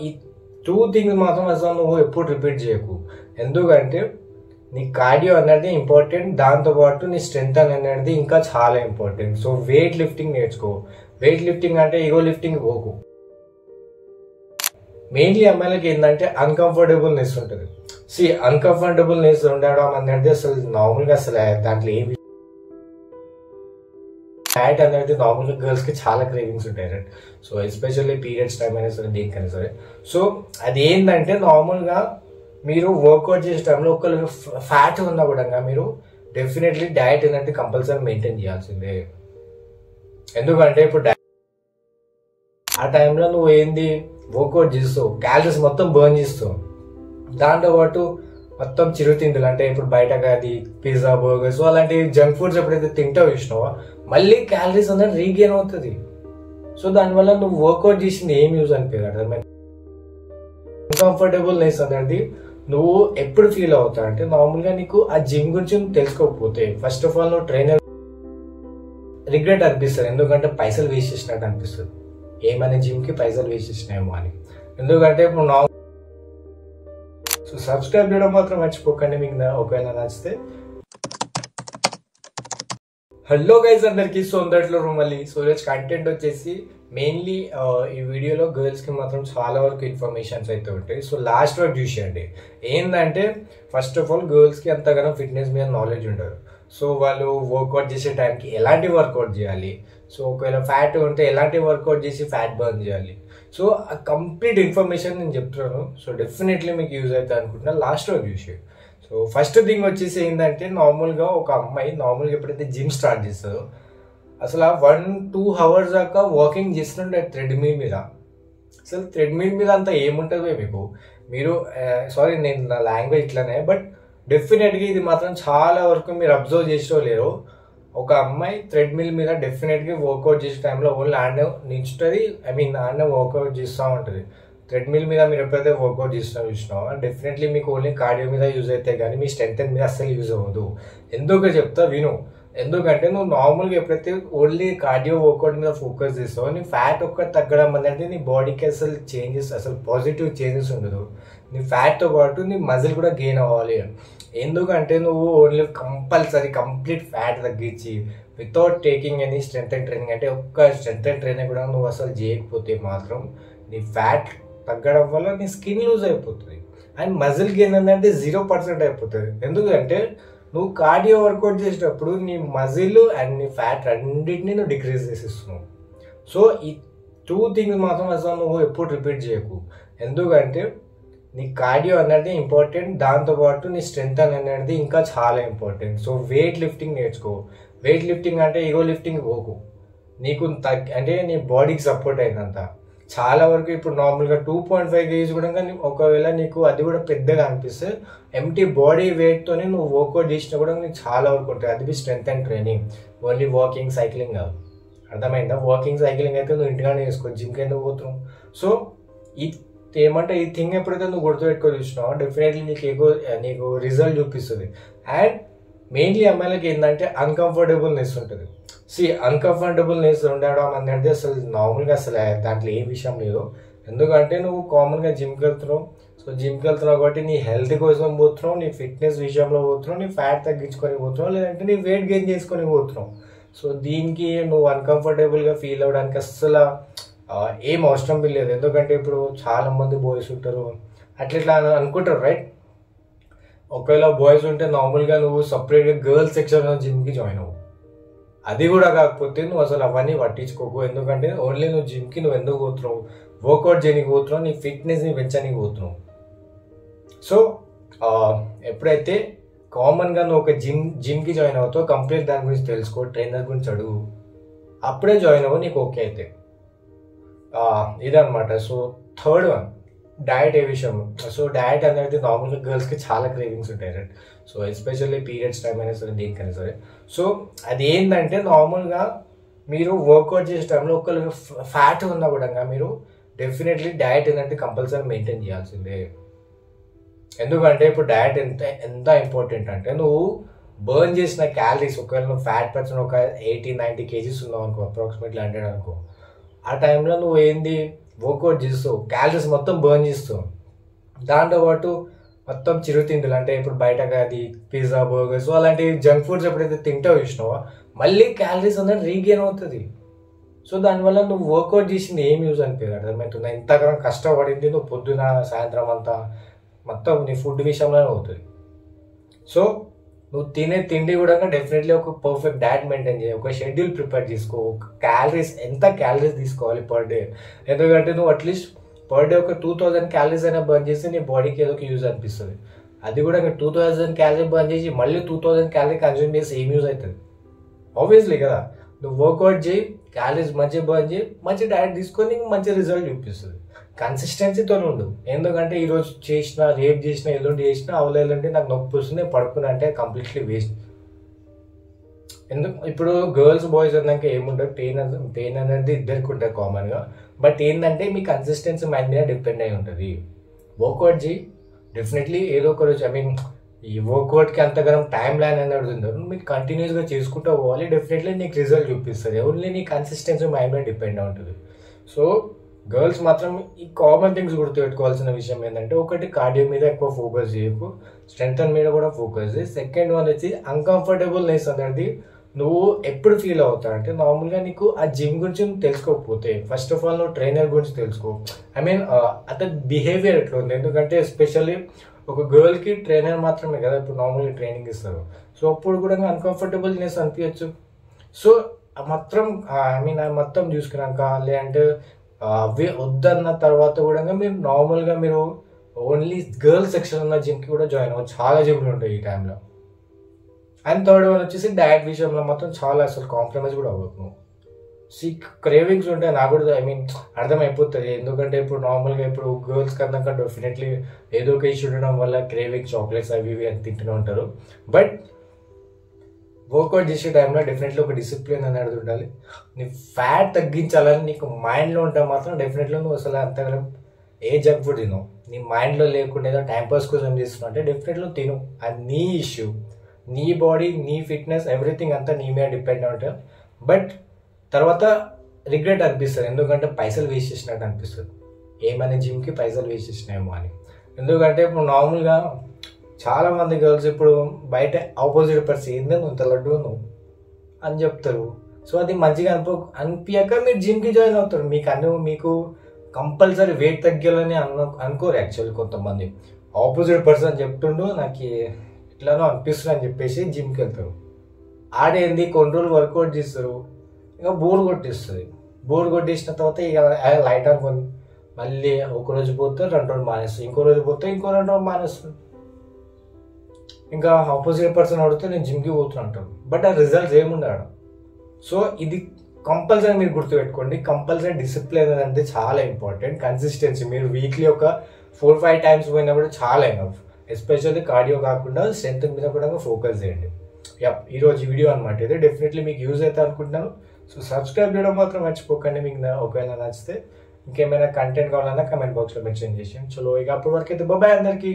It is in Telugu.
ఈ 2 థింగ్స్ మాత్రం అసలు నువ్వు ఎప్పుడు రిపీట్ చేయకు. ఎందుకంటే నీ కార్డియో అనేది ఇంపార్టెంట్, దాంతోపాటు నీ స్ట్రెంత్ అనేది ఇంకా చాలా ఇంపార్టెంట్. సో వెయిట్ లిఫ్టింగ్ నేర్చుకో. వెయిట్ లిఫ్టింగ్ అంటే ఈగో లిఫ్టింగ్ పోకు. మెయిన్లీ అమ్మాయిలకి ఏంటంటే అన్కంఫర్టబుల్నెస్ ఉంటుంది. అన్కంఫర్టబుల్నెస్ ఉండడం అనేది అసలు నార్మల్గా అసలు దాంట్లో ఏమి ఫ్యాట్ అనేది నార్మల్గా గర్ల్స్ కి చాలా క్రేవింగ్స్ ఉంటాయి right. So especially periods time అయినా సరే దేనికైనా సరే. సో అది ఏంటంటే నార్మల్గా మీరు వర్కౌట్ చేసే టైంలో ఒకళ్ళు ఫ్యాట్ ఉన్నా కూడా మీరు డెఫినెట్లీ డయట్ అనేది కంపల్సరీ మెయింటైన్ చేయాల్సిందే. ఎందుకంటే ఇప్పుడు ఆ టైంలో నువ్వు ఏంది వర్కౌట్ చేస్తావు, క్యాలరీస్ మొత్తం బర్న్ చేస్తావు, దాంతోపాటు మొత్తం చిరుతిండులు అంటే ఇప్పుడు బయటకు అది పిజ్జా బర్గర్స్ అలాంటి జంక్ ఫుడ్స్ ఎప్పుడైతే తింటావు ఇచ్చినావో మళ్ళీ క్యాలరీస్ అనేది రీగెయిన్ అవుతుంది. సో దానివల్ల నువ్వు వర్కౌట్ చేసింది ఏం యూజ్ అనిపించదు. అర్థమైంది? అన్కంఫర్టబుల్నెస్ అనేది నువ్వు ఎప్పుడు ఫీల్ అవుతావు అంటే నార్మల్గా నీకు ఆ జిమ్ గురించి తెలుసుకోకపోతే ఫస్ట్ ఆఫ్ ఆల్ నువ్వు ట్రైనర్ రిగ్రెట్ అనిపిస్తుంది. ఎందుకంటే పైసలు వేస్ట్ చేసినట్టు అనిపిస్తుంది, ఏమైనా జిమ్కి పైసలు వేస్ట్ చేసినాయేమో అని. ఎందుకంటే ఇప్పుడు సో సబ్స్క్రైబ్ చేయడం మాత్రం మర్చిపోకండి మీకు ఒకవేళ నచ్చితే. హలో గైస్ అందరికి. సో అందరిలో మళ్ళీ సూరజ్ కంటెంట్ వచ్చేసి మెయిన్లీ ఈ వీడియోలో గర్ల్స్ కి మాత్రం చాలా వరకు ఇన్ఫర్మేషన్స్ అయితే ఉంటాయి. సో లాస్ట్ వరకు చూసేయండి. ఏంటంటే ఫస్ట్ ఆఫ్ ఆల్ గర్ల్స్ కి అంతగానో ఫిట్నెస్ మీద నాలెడ్జ్ ఉండదు. సో వాళ్ళు వర్కౌట్ చేసే టైంకి ఎలాంటి వర్కౌట్ చేయాలి, సో ఒకవేళ ఫ్యాట్ ఉంటే ఎలాంటి వర్కౌట్ చేసి ఫ్యాట్ బర్న్ చేయాలి, సో ఆ కంప్లీట్ ఇన్ఫర్మేషన్ నేను చెప్తున్నాను. సో డెఫినెట్లీ మీకు యూజ్ అవుతుంది అనుకుంటున్నా. లాస్ట్ వరకు చూసి. సో ఫస్ట్ థింగ్ వచ్చేసి ఏంటంటే నార్మల్గా ఒక అమ్మాయి నార్మల్గా ఎప్పుడైతే జిమ్ స్టార్ట్ చేస్తుందో అసలు 1-2 hours దాకా వాకింగ్ చేస్తుంటే థ్రెడ్మిల్ మీద. అసలు థ్రెడ్మిల్ మీద అంతా ఏముంటుందో మీకు, మీరు సారీ నేను నా లాంగ్వేజ్ ఇట్లానే, బట్ డెఫినెట్గా ఇది మాత్రం చాలా వరకు మీరు అబ్జర్వ్ చేసో లేరో ఒక అమ్మాయి థ్రెడ్మిల్ మీద డెఫినెట్గా వర్కౌట్ చేసే టైంలో ఓన్లీ ఆడనే నించుతుంది. ఆడనే వర్కౌట్ చేస్తూ ఉంటుంది. థ్రెడ్మిల్ మీద మీరు ఎప్పుడైతే వర్కౌట్ చూసినావో డెఫినెట్లీ మీకు ఓన్లీ కార్డియో మీద యూజ్ అవుతాయి కానీ మీ స్ట్రెంత్ మీద అస్సలు యూజ్ అవ్వదు. ఎందుకు చెప్తా విను. ఎందుకంటే నువ్వు నార్మల్గా ఎప్పుడైతే ఓన్లీ కార్డియో వర్కౌట్ మీద ఫోకస్ చేస్తావో నీ ఫ్యాట్ ఒక్కటి తగ్గడం అనేది నీ బాడీకి అసలు చేంజెస్, అసలు పాజిటివ్ చేంజెస్ ఉండదు. నీ ఫ్యాట్తో పాటు నీ మజిల్ కూడా గెయిన్ అవ్వాలి. ఎందుకంటే నువ్వు ఓన్లీ కంపల్సరీ కంప్లీట్ ఫ్యాట్ తగ్గించి without taking any strength and training అంటే ఒక్క స్ట్రెంత్ అండ్ ట్రైనింగ్ కూడా నువ్వు అసలు చేయకపోతే మాత్రం నీ ఫ్యాట్ తగ్గడం వల్ల నీ స్కిన్ లూజ్ అయిపోతుంది అండ్ మజిల్ గెయిన్ అనేది 0% అయిపోతుంది. ఎందుకంటే నువ్వు కార్డియో వర్కౌట్ చేసేటప్పుడు నీ మజిల్ అండ్ నీ ఫ్యాట్ రెండింటినీ నువ్వు డిక్రీజ్ చేసేస్తున్నావు. సో ఈ 2 థింగ్స్ మాత్రం అసలు నువ్వు ఎప్పుడు రిపీట్ చేయకు. ఎందుకంటే నీ కార్డియో అనేది ఇంపార్టెంట్, దాంతోపాటు నీ స్ట్రెంత్ అనేది ఇంకా చాలా ఇంపార్టెంట్. సో వెయిట్ లిఫ్టింగ్ నేర్చుకో. వెయిట్ లిఫ్టింగ్ అంటే ఈగో లిఫ్టింగ్ పోకు. నీకు అంటే నీ బాడీకి సపోర్ట్ అయినంత. చాలా వరకు ఇప్పుడు నార్మల్గా 2.5 kgs కూడా ఒకవేళ నీకు అది కూడా పెద్దగా అనిపిస్తే ఎంటీ బాడీ వెయిట్తోనే నువ్వు వర్కౌట్ చేసినా కూడా నీకు చాలా వరకు ఉంటుంది. అది strength and training, only walking cycling కాదు. అర్థమైందా? వాకింగ్ సైక్లింగ్ అయితే నువ్వు ఇంటిగానే చేసుకో, జిమ్కి ఎందుకు పోతున్నావు. సో ఏమంటే ఈ థింగ్ ఎప్పుడైతే నువ్వు గుర్తుపెట్టుకో చూసినావు డెఫినెట్లీ నీకు రిజల్ట్ చూపిస్తుంది. అండ్ మెయిన్లీ అమ్మాయిలకి ఏంటంటే అన్కంఫర్టబుల్నెస్ ఉంటుంది. అన్కంఫర్టబుల్నెస్ ఉండడం అనేది అసలు నార్మల్గా అసలు దాంట్లో ఏ విషయం లేదు. ఎందుకంటే నువ్వు కామన్గా జిమ్కి వెళ్తున్నావు. సో జిమ్కి వెళ్తున్నావు కాబట్టి నీ హెల్త్ కోసం పోతున్నావు, నీ ఫిట్నెస్ విషయంలో పోతున్నావు, నీ ఫ్యాట్ తగ్గించుకొని పోతున్నావు, లేదంటే నీ వెయిట్ గెయిన్ చేసుకొని పోతున్నావు. సో దీనికి నువ్వు అన్కంఫర్టబుల్గా ఫీల్ అవ్వడానికి అస్సలు ఏం అవసరం లేదు. ఎందుకంటే ఇప్పుడు చాలా మంది బాయ్స్ ఉంటారు అట్లా అనుకుంటారు రైట్. ఒకవేళ బాయ్స్ ఉంటే నార్మల్గా నువ్వు సపరేట్గా గర్ల్స్ సెక్షన్ జిమ్కి జాయిన్ అవ్వు. అది కూడా కాకపోతే నువ్వు అసలు అవన్నీ పట్టించుకోకు. ఎందుకంటే ఓన్లీ నువ్వు జిమ్కి నువ్వు ఎందుకు పోతున్నావు, వర్కౌట్ చేయడానికి పోతున్నావు, నీ ఫిట్నెస్ని పెంచడానికి పోతున్నావు. సో ఎప్పుడైతే కామన్గా నువ్వు ఒక జిమ్కి జాయిన్ అవుతావు కంప్లీట్ దాని గురించి తెలుసుకో, ట్రైనర్ గురించి అడుగు, అప్పుడే జాయిన్ అవ్వు నీకు ఓకే అయితే. ఇదనమాట. సో థర్డ్ వన్ డయట్ ఏ విషయం. సో డయట్ అనేది నార్మల్గా గర్ల్స్కి చాలా క్రేవింగ్స్ ఉంటాయి right. So especially periods time అయినా సరే దేనికైనా సరే. సో అది ఏంటంటే నార్మల్గా మీరు వర్కౌట్ చేసే టైంలో ఒకళ్ళు ఫ్యాట్ ఉన్నా కూడా మీరు డెఫినెట్లీ డయట్ అనేది కంపల్సరీ మెయింటైన్ చేయాల్సిందే. ఎందుకంటే ఇప్పుడు డయట్ ఎంత ఇంపార్టెంట్ అంటే నువ్వు బర్న్ చేసిన క్యాలరీస్ ఒకవేళ నువ్వు ఫ్యాట్ పర్సన్ ఒక 80-90 kgs ఉన్నావు అనుకో, అప్రాక్సిమేట్లీ 100 అనుకో, ఆ టైంలో నువ్వు ఏంది వర్కౌట్ చేస్తూ క్యాలరీస్ మొత్తం బర్న్ చేస్తూ దాంతోపాటు మొత్తం చిరుతిండులు అంటే ఇప్పుడు బయట అది పిజ్జా బర్గర్స్ అలాంటి జంక్ ఫుడ్స్ ఎప్పుడైతే తింటావు చూసినావో మళ్ళీ క్యాలరీస్ అనేది రీగెయిన్ అవుతుంది. సో దానివల్ల నువ్వు వర్కౌట్ చేసింది ఏం యూజ్ అనిపించదు. అర్థమవుతుంది, ఇంతకన్నా కష్టపడింది నువ్వు పొద్దున సాయంత్రం అంతా మొత్తం నీ ఫుడ్ విషయంలోనే అవుతుంది. సో నువ్వు తినే తిండి కూడా డెఫినెట్లీ ఒక పర్ఫెక్ట్ డైట్ మెయింటైన్ చేయి, ఒక షెడ్యూల్ ప్రిపేర్ చేసుకో, క్యాలరీస్ ఎంత క్యాలరీస్ తీసుకోవాలి పర్ డే. ఎందుకంటే నువ్వు అట్లీస్ట్ పర్ డే ఒక 2000 క్యాలరీస్ అయినా బర్న్ చేస్తే నీ బాడీకి ఏదో ఒక యూజ్ అనిపిస్తుంది. అది కూడా 2000 క్యాలరీ బర్న్ చేసి మళ్ళీ 2000 క్యాలరీ కన్జ్యూమ్ చేసి ఏం యూజ్ అవుతుంది? ఆబ్వియస్లీ కదా. నువ్వు వర్కౌట్ చేయి, క్యాలరీస్ మంచిగా బర్న్ చేయి, మంచి డైట్ తీసుకొని మంచి రిజల్ట్ చూపిస్తుంది. కన్సిస్టెన్సీతో ఉండు. ఎందుకంటే ఈరోజు చేసిన రేపు చేసిన ఎల్లుండి చేసిన అవలేదంటే నాకు నొప్పి వస్తుంది పడుకున్నా అంటే కంప్లీట్లీ వేస్ట్. ఎందుకు ఇప్పుడు గర్ల్స్ బాయ్స్ అన్నాక ఏముండదు, పెయిన్ అనేది ఇద్దరికి ఉంటుంది కామన్గా. బట్ ఏంటంటే మీ కన్సిస్టెన్సీ మైండ్ మీద డిపెండ్ అయి ఉంటుంది. వర్కౌట్ చేయి డెఫినెట్లీ ఏదో ఒక రోజు ఈ వర్కౌట్కి అంతగానం టైం లైన్ అనేది ఉంటుంది, మీకు కంటిన్యూస్గా చేసుకుంటూ పోవాలి. డెఫినెట్లీ నీకు రిజల్ట్ చూపిస్తుంది. ఓన్లీ నీ కన్సిస్టెన్సీ మైండ్ మీద డిపెండ్ అయి ఉంటుంది. సో గర్ల్స్ మాత్రం ఈ కామన్ థింగ్స్ గుర్తుపెట్టుకోవాల్సిన విషయం ఏంటంటే, ఒకటి కార్డియో మీద ఎక్కువ ఫోకస్ చేయకు, స్ట్రెంగ్త్ మీద కూడా ఫోకస్ చేయి. సెకండ్ వన్ వచ్చి అన్కంఫర్టబుల్నెస్ అనేది నువ్వు ఎప్పుడు ఫీల్ అవుతావు అంటే, నార్మల్గా నీకు ఆ జిమ్ గురించి నువ్వు తెలుసుకోకపోతే ఫస్ట్ ఆఫ్ ఆల్ నువ్వు ట్రైనర్ గురించి తెలుసుకో. ఐ మీన్ అతని బిహేవియర్ ఎట్లా ఉంది. ఎందుకంటే ఎస్పెషల్లీ ఒక గర్ల్కి ట్రైనర్ మాత్రమే కదా ఇప్పుడు నార్మల్గా ట్రైనింగ్ ఇస్తారు. సో అప్పుడు కూడా అన్కంఫర్టబుల్నెస్ అనిపించచ్చు. సో మొత్తం మొత్తం చూసుకున్నాక లేదంటే అవి వద్దన్న తర్వాత కూడా మీరు నార్మల్గా మీరు ఓన్లీ గర్ల్స్ సెక్షన్ ఉన్న జిమ్కి కూడా జాయిన్ అవ్వచ్చు. చాలా జిమ్లు ఉంటాయి ఈ టైంలో. అండ్ థర్డ్ వన్ వచ్చేసి డయట్ విషయంలో మాత్రం చాలా అసలు కాంప్రమైజ్ కూడా అవ్వకు. క్రేవింగ్స్ ఉంటాయి నాకు కూడా అర్థమైపోతుంది. ఎందుకంటే ఇప్పుడు నార్మల్గా ఇప్పుడు గర్ల్స్ కన్నా డెఫినెట్లీ ఏదో ఒక ఇష్యూ ఉండడం వల్ల క్రేవింగ్ చాక్లెట్స్ అవి ఇవి అని తింటూనే ఉంటారు. బట్ వర్కౌట్ చేసే టైంలో డెఫినెట్లీ ఒక డిసిప్లిన్ అనేది ఉండాలి. నీ ఫ్యాట్ తగ్గించాలని నీకు మైండ్లో ఉంటే మాత్రం డెఫినెట్లీ నువ్వు అసలు అంతగా ఏ జంక్ ఫుడ్ తినవు. నీ మైండ్లో లేకుండా ఏదో టైంపాస్ కోసం చేస్తున్నావు అంటే డెఫినెట్లీ తిను. అది నీ ఇష్యూ, నీ బాడీ, నీ ఫిట్నెస్, ఎవ్రీథింగ్ అంతా నీ మీద డిపెండ్ ఉంటుంది. బట్ తర్వాత రిగ్రెట్ అనిపిస్తుంది, ఎందుకంటే పైసలు వేస్ట్ చేసినట్టు అనిపిస్తుంది. ఏమైనా జిమ్కి పైసలు వేస్ట్ చేసినాయేమో అని. ఎందుకంటే ఇప్పుడు నార్మల్గా చాలా మంది గర్ల్స్ ఇప్పుడు బయట ఆపోజిట్ పర్సన్ ఏందో నువ్వు ఇంత లడ్డు నువ్వు అని చెప్తారు. సో అది మంచిగా అనిపించాక మీరు జిమ్కి జాయిన్ అవుతారు. మీకు కంపల్సరీ వెయిట్ తగ్గాలని అనుకోరు. యాక్చువల్లీ కొంతమంది ఆపోజిట్ పర్సన్ చెప్తుండు నాకు ఇట్లానో అనిపిస్తుంది అని చెప్పేసి జిమ్కి వెళ్తారు. ఆడేంది కొన్ని రోజులు వర్కౌట్ చేస్తారు, ఇక బోర్ కొట్టేస్తుంది. బోర్ కొట్టేసిన తర్వాత ఇక లైట్ అనుకొని మళ్ళీ ఒక రోజు పోతే 2 రోజులు మానేస్తుంది, ఇంకో రోజు పోతే ఇంకో 2 రోజులు మానేస్తుంది. ఇంకా ఆపోజిట్ పర్సన్ అడిగితే నేను జిమ్కి పోతున్నా అంటాడు, బట్ ఆ రిజల్ట్స్ ఏముండడు. సో ఇది కంపల్సరీ మీరు గుర్తుపెట్టుకోండి. కంపల్సరీ డిసిప్లిన్ అంటే చాలా ఇంపార్టెంట్. కన్సిస్టెన్సీ మీరు వీక్లీ ఒక 4-5 టైమ్స్ పోయినా కూడా చాలా ఎనఫ్. ఎస్పెషల్లీ కార్డియో కాకుండా స్ట్రెంత్ మీద కూడా ఫోకస్ చేయండి. ఈరోజు వీడియో అనమాట ఇది. డెఫినెట్లీ మీకు యూజ్ అవుతుంది అనుకుంటున్నాను. సో సబ్స్క్రైబ్ చేయడం మాత్రం మర్చిపోకండి. మీకు ఒకవేళ నచ్చితే ఇంకేమైనా కంటెంట్ కావాలన్నా కమెంట్ బాక్స్లో మెన్షన్ చేసి చలో. ఇక అప్పటి వరకు అయితే బాయ్ అందరికీ.